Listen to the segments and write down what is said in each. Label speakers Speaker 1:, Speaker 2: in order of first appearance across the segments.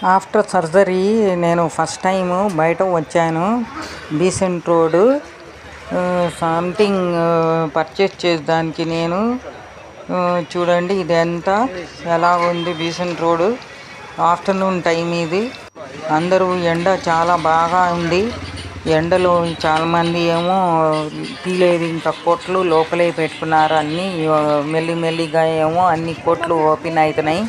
Speaker 1: After surgery నేను first time బయట వచ్చాను. బీసెంట్ రోడ్ సంథింగ్ పర్చేస్ చేసేదానికి నేను చూడండి ఇదంతా ఎలా ఉంది. బీసెంట్ రోడ్ ఆఫ్టర్నూన్ టైం ఇది. అందరూ ఎండ చాలా బాగా ఉంది. ఎండలో చాలామంది ఏమో తీలేదు, ఇంకా కొట్లు లోపలే పెట్టుకున్నారు. అన్నీ మెల్లిమెల్లిగా ఏమో అన్ని కొట్లు ఓపెన్ అవుతున్నాయి.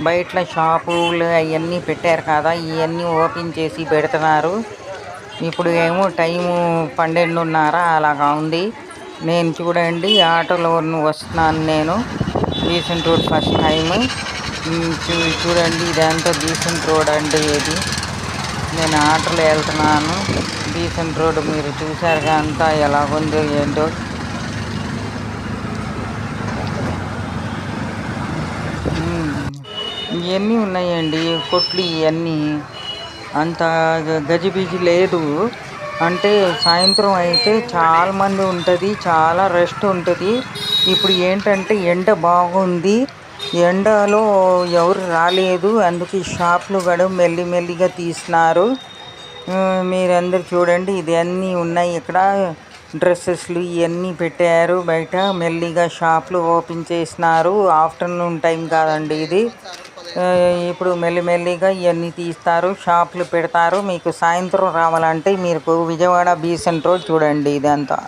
Speaker 1: బయట షాపులు అవన్నీ పెట్టారు కదా, ఇవన్నీ ఓపెన్ చేసి పెడుతున్నారు. ఇప్పుడు ఏమో టైము 12:30 అలాగా ఉంది. నేను చూడండి ఆటోలో వస్తున్నాను. నేను బీసెంట్ రోడ్ ఫస్ట్ టైము చూడండి ఇదంతా బీసెంట్ రోడ్ అంటే ఇది. నేను ఆటోలో వెళ్తున్నాను. బీసెంట్ రోడ్ మీరు చూసారుగా అంతా ఎలాగుందో ఏంటో. ఇవన్నీ ఉన్నాయండి కొట్లు. ఇవన్నీ అంత గజిబిజి లేదు. అంటే సాయంత్రం అయితే చాలామంది ఉంటుంది, చాలా రెస్ట్ ఉంటుంది. ఇప్పుడు ఏంటంటే ఎండ బాగుంది, ఎండలో ఎవరు రాలేదు, అందుకే షాపులు కూడా మెల్లిమెల్లిగా తీస్తున్నారు. మీరందరూ చూడండి ఇది అన్నీ ఉన్నాయి ఇక్కడ. డ్రెస్సెస్లు ఇవన్నీ పెట్టారు బయట. మెల్లిగా షాపులు ఓపెన్ చేసినారు. ఆఫ్టర్నూన్ టైం కాదండి ఇది. ఇప్పుడు మెల్లిమెల్లిగా ఇవన్నీ తీస్తారు, షాపులు పెడతారు. మీకు సాయంత్రం రావాలంటే మీరు విజయవాడ బీసెంట్ రోడ్ చూడండి ఇదంతా.